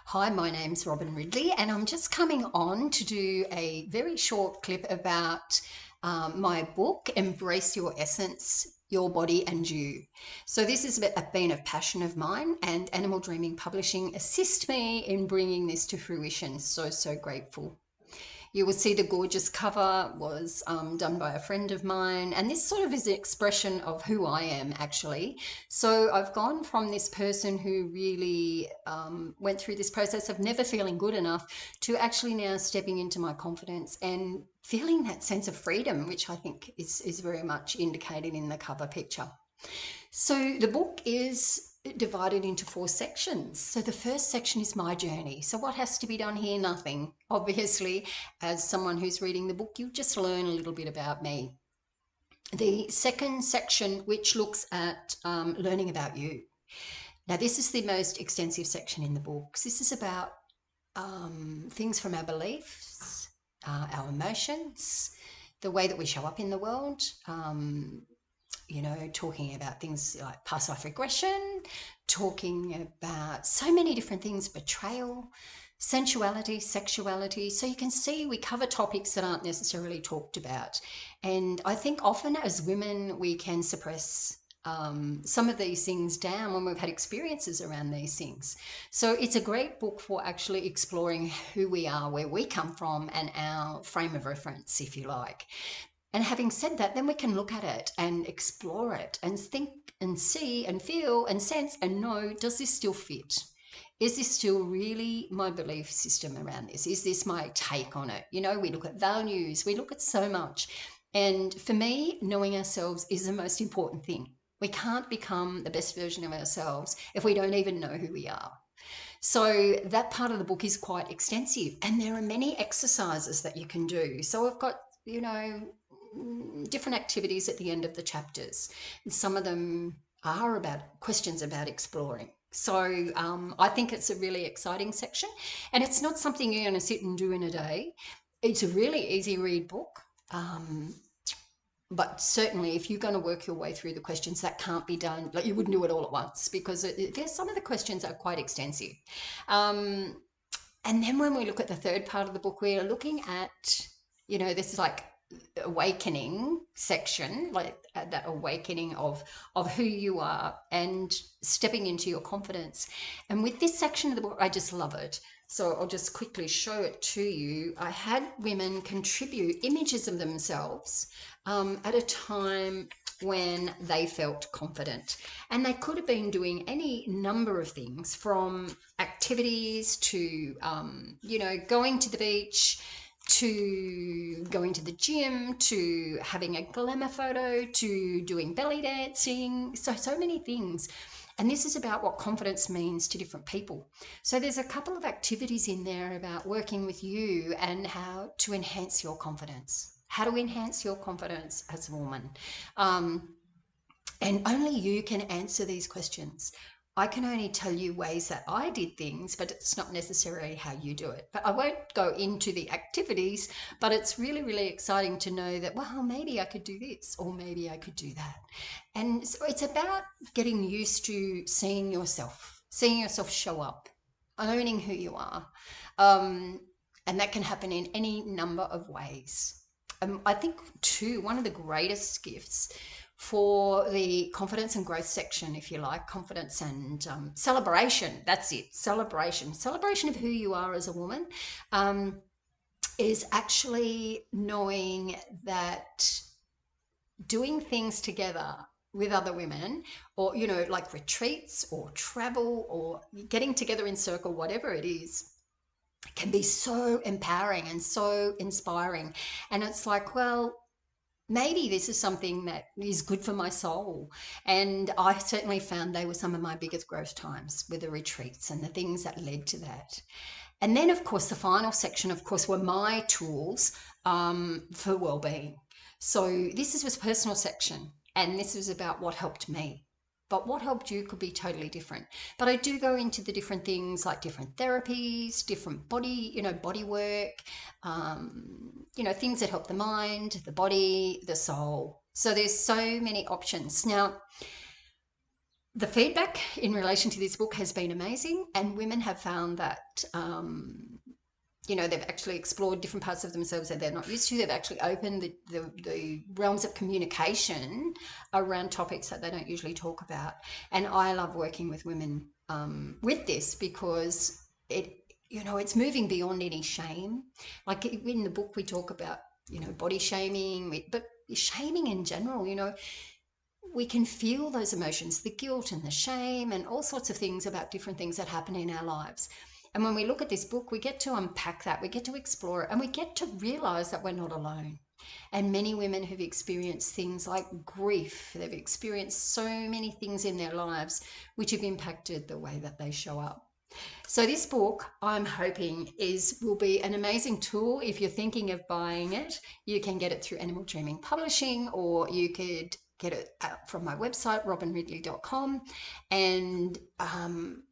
Hi, my name's Robyn Ridley, and I'm just coming on to do a very short clip about my book, Embrace Your Essence, Your Body and You. So, this has been a passion of mine, and Animal Dreaming Publishing assist me in bringing this to fruition. So grateful. You will see the gorgeous cover was done by a friend of mine, and this sort of is an expression of who I am actually. So I've gone from this person who really went through this process of never feeling good enough to actually now stepping into my confidence and feeling that sense of freedom, which I think is very much indicated in the cover picture. So the book is divided into four sections. So the first section is my journey. So what has to be done here? Nothing. Obviously, as someone who's reading the book, you just learn a little bit about me. The second section, which looks at learning about you. Now, this is the most extensive section in the book. This is about things from our beliefs, our emotions, the way that we show up in the world, talking about things like past life regression, talking about so many different things, betrayal, sensuality, sexuality. So you can see we cover topics that aren't necessarily talked about. And I think often as women, we can suppress some of these things down when we've had experiences around these things. So it's a great book for actually exploring who we are, where we come from, and our frame of reference, if you like. And having said that, then we can look at it and explore it and think and see and feel and sense and know, does this still fit? Is this still really my belief system around this? Is this my take on it? We look at values, we look at so much. And for me, knowing ourselves is the most important thing. We can't become the best version of ourselves if we don't even know who we are. So that part of the book is quite extensive, and there are many exercises that you can do. So I've got, different activities at the end of the chapters. And some of them are about questions about exploring. So I think it's a really exciting section, and it's not something you're going to sit and do in a day. It's a really easy read book. But certainly, if you're going to work your way through the questions, that can't be done. Like, you wouldn't do it all at once, because there's some of the questions are quite extensive. Um, and then when we look at the third part of the book, we're looking at, this is like awakening section, like that awakening of who you are and stepping into your confidence. And with this section of the book, I just love it. So I'll just quickly show it to you. I had women contribute images of themselves at a time when they felt confident. And they could have been doing any number of things, from activities to, going to the beach, to going to the gym, to having a glamour photo, to doing belly dancing. So many things. And this is about what confidence means to different people. So there's a couple of activities in there about working with you and how to enhance your confidence. How to enhance your confidence as a woman. And only you can answer these questions. I can only tell you ways that I did things, but it's not necessarily how you do it. But I won't go into the activities, but it's really, really exciting to know that, well, maybe I could do this, or maybe I could do that. And so it's about getting used to seeing yourself show up, owning who you are. And that can happen in any number of ways. I think, too, one of the greatest gifts for the confidence and growth section, if you like, confidence and celebration, that's it, celebration of who you are as a woman, is actually knowing that doing things together with other women, or, like retreats or travel or getting together in circle, whatever it is, can be so empowering and so inspiring. And it's like, well, maybe this is something that is good for my soul. And I certainly found they were some of my biggest growth times, with the retreats and the things that led to that. And then, of course, the final section, of course, were my tools for well-being. So this was a personal section, and this was about what helped me. But what helped you could be totally different. But I do go into the different things, like different therapies, different body work, things that help the mind, the body, the soul. So there's so many options. Now, The feedback in relation to this book has been amazing, and women have found that they've actually explored different parts of themselves that they're not used to. They've actually opened the realms of communication around topics that they don't usually talk about. And I love working with women with this because it's moving beyond any shame. Like in the book, we talk about, body shaming, but shaming in general, we can feel those emotions, the guilt and the shame and all sorts of things about different things that happen in our lives. And when we look at this book, we get to unpack that, we get to explore it, and we get to realize that we're not alone. And many women have experienced things like grief, they've experienced so many things in their lives which have impacted the way that they show up. So this book, I'm hoping, will be an amazing tool. If you're thinking of buying it, you can get it through Animal Dreaming Publishing, or you could get it from my website, robynridley.com. And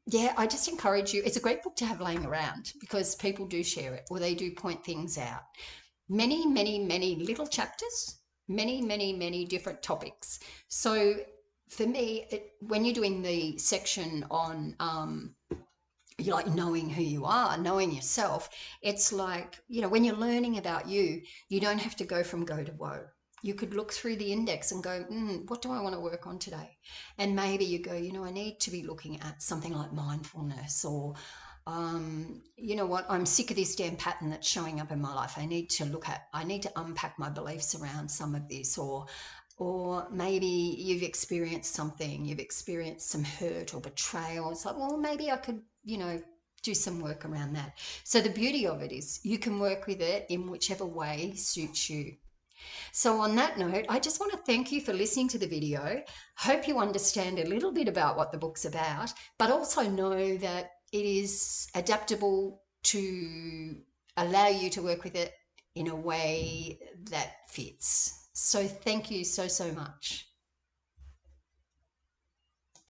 yeah, I just encourage you. It's a great book to have laying around because people do share it or they do point things out. Many, many, many little chapters, many, many, many different topics. So for me, when you're doing the section on you like knowing who you are, knowing yourself, it's like, when you're learning about you, you don't have to go from go to woe. You could look through the index and go, what do I want to work on today? And maybe you go, I need to be looking at something like mindfulness, or you know what, I'm sick of this damn pattern that's showing up in my life. I need to unpack my beliefs around some of this, or maybe you've experienced something, you've experienced some hurt or betrayal. It's like, well, maybe I could, do some work around that. So the beauty of it is you can work with it in whichever way suits you. So on that note, I just want to thank you for listening to the video. Hope you understand a little bit about what the book's about, but also know that it is adaptable to allow you to work with it in a way that fits. So thank you so, so much.